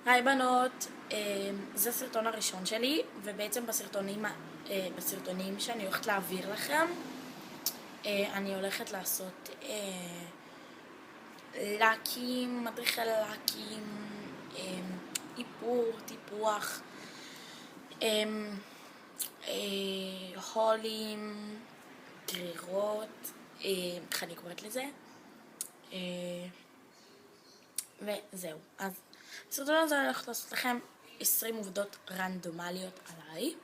היי בנות, זה הסרטון הראשון שלי, ובעצם בסרטונים שאני הולכת להעביר לכם, אני הולכת לעשות לקים, מדריכי לקים, איפור, טיפוח, הולים, גרירות, איך אני קוראת לזה? וזהו. אז בסרטון הזה אני הולכת לעשות לכם 20 עובדות רנדומליות עליי.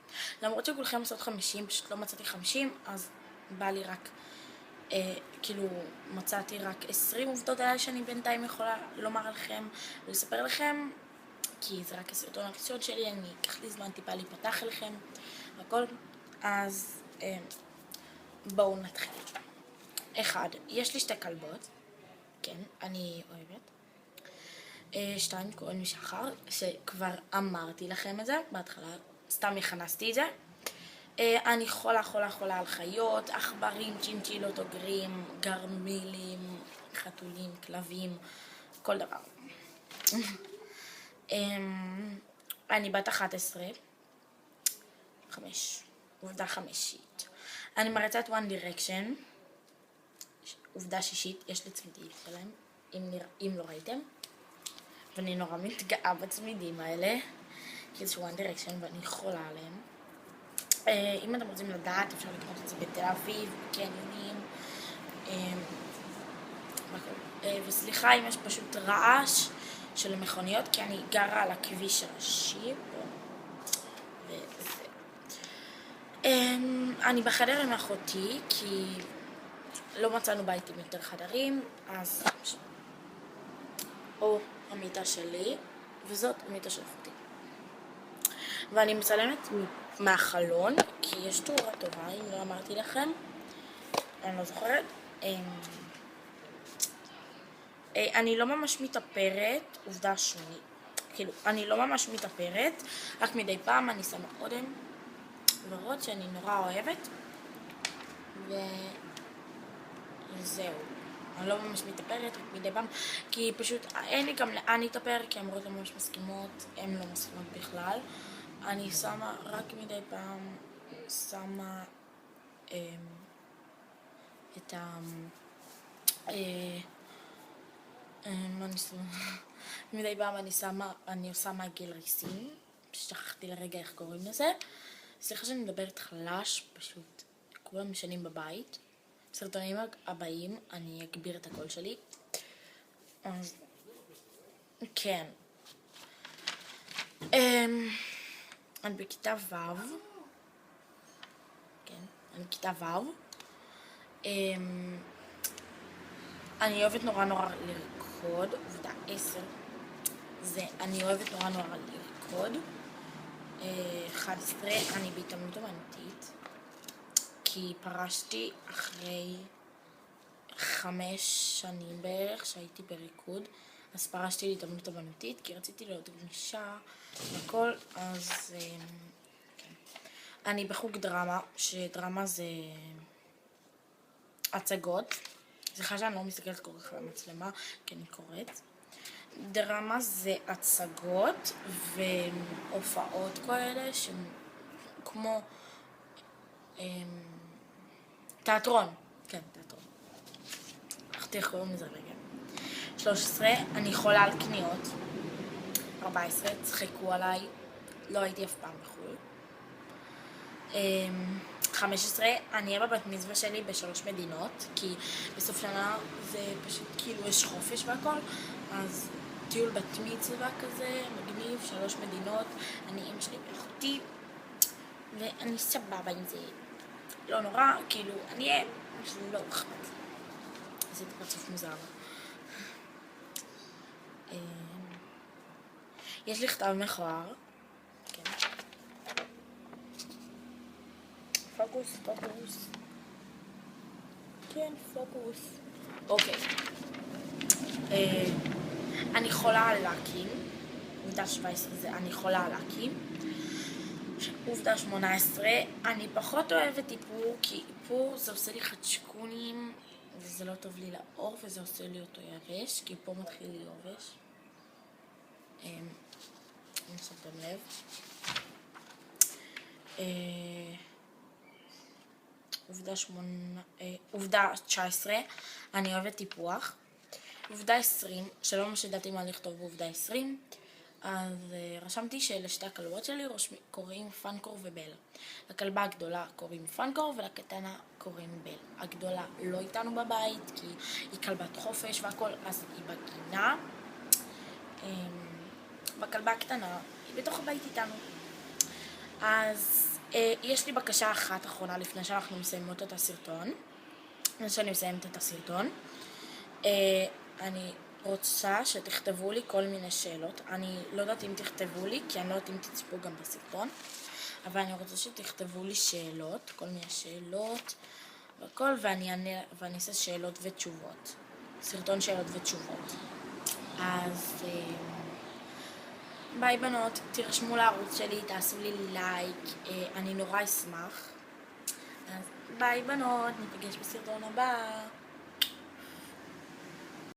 למרות שכולכם עושות 50, פשוט לא מצאתי 50, אז בא לי רק, מצאתי רק 20 עובדות עליי שאני בינתיים יכולה לומר לכם ולספר לכם, כי זה רק הסרטון הראשון שלי, אני אקח לי זמן טיפה להיפתח אליכם והכל. אז בואו נתחיל. 1. יש לי 2 כלבות, כן, אני אוהבת. 2. קוראים לי שחר, שכבר אמרתי לכם את זה בהתחלה, סתם הכנסתי את זה. אני חולה על חיות, עכברים, צ'ינצ'ילות, אוגרים, גרמילים, חתולים, כלבים, כל דבר. אני בת 11. 5. עובדה 5. אני מרצת One Direction. עובדה 6. יש לי צמידים שלהם, אם לא ראיתם. ואני נורא מתגאה בצמידים האלה, כי זה One Direction ואני חולה עליהם. אם אתם רוצים לדעת, אפשר לקנות את זה בתל אביב, קניונים, וסליחה אם יש פשוט רעש של מכוניות, כי אני גרה על הכביש הראשי. אני בחדר עם אחותי, כי לא מצאנו בית עם יותר חדרים, אז או המיטה שלי, וזאת המיטה של אחותי. ואני מצלמת מהחלון, כי יש תאורה טובה, אם לא אמרתי לכם, אני לא זוכרת. אני לא ממש מתאפרת, עובדה שני, אני לא ממש מתאפרת, רק מדי פעם אני שמה אודם ורוד שאני נורא אוהבת, וזהו. אני לא ממש מתאפרת, רק מדי פעם, כי פשוט אין לי גם לאן להתאפר, כי אמרות לא ממש מסכימות, הן לא מסכימות בכלל. אני שמה רק מדי פעם, שמה את מה אני שמה? מדי פעם אני עושה מעגל ריסים, שכחתי לרגע איך קוראים לזה. סליחה שאני מדברת חלש, פשוט כולם משנים בבית. בסרטונים הבאים אני אגביר את הקול שלי. אז כן. אני בכיתה ו'. כן, אני בכיתה ו'. אני אוהבת נורא לרקוד. עובדה 10. אני אוהבת נורא לרקוד. 11. אני בהתאמנות אומנותית, כי פרשתי אחרי 5 שנים בערך שהייתי בריקוד, אז פרשתי להתאמנות אומנותית, כי רציתי להיות גמישה וכל. אז כן. אני בחוג דרמה, שדרמה זה הצגות. סליחה שאני לא מסתכלת כל כך למצלמה, כי אני קוראת. דרמה זה הצגות והופעות כאלה כמו תיאטרון. כן, תיאטרון. איך קוראים לזה רגע. 13. אני חולה על קניות. 14. צחקו עליי. לא הייתי אף פעם בחו"ל. 15. אני אהיה בבת מצווה שלי ב3 מדינות, כי בסוף שנה זה פשוט כאילו יש חופש והכל, אז טיול בת מצווה כזה, מגניב, 3 מדינות, אני אמא שלי ואחותי, ואני סבבה עם זה. לא נורא, כאילו, אני אהיה, שזה לא אכפת. זה פרצוף מוזר. יש לי כתב מכוער. כן. פוקוס. כן, פוקוס. אוקיי. אני חולה על לקים. עובדה 17 זה אני חולה על לקים. עובדה 18. אני פחות אוהבת איפור, כי איפור זה עושה לי חדשקונים, וזה לא טוב לי לאור, וזה עושה לי אותו יבש, כי פה מתחיל לי יובש. שמתם לב. עובדה 19, אני אוהבת טיפוח. עובדה 20, שלא ממש ידעתי מה לכתוב בעובדה 20, אז רשמתי שלשתי הכלבות שלי קוראים פאנקור ובל. לכלבה הגדולה קוראים פאנקור ולקטנה קוראים בל. הגדולה לא איתנו בבית כי היא כלבת חופש והכל, אז היא בגינה. בכלבה הקטנה היא בתוך הבית איתנו. אז יש לי בקשה אחת אחרונה לפני שאנחנו מסיימות את הסרטון. לפני שאני מסיימת את הסרטון. אני רוצה שתכתבו לי כל מיני שאלות. אני לא יודעת אם תכתבו לי, כי אני לא יודעת אם תצפו גם בסרטון. אבל אני רוצה שתכתבו לי שאלות, כל מיני שאלות והכל, ואני אעשה שאלות ותשובות. סרטון שאלות ותשובות. אז ביי בנות, תירשמו לערוץ שלי, תעשו לי לייק, אני נורא אשמח. אז ביי בנות, ניפגש בסרטון הבא.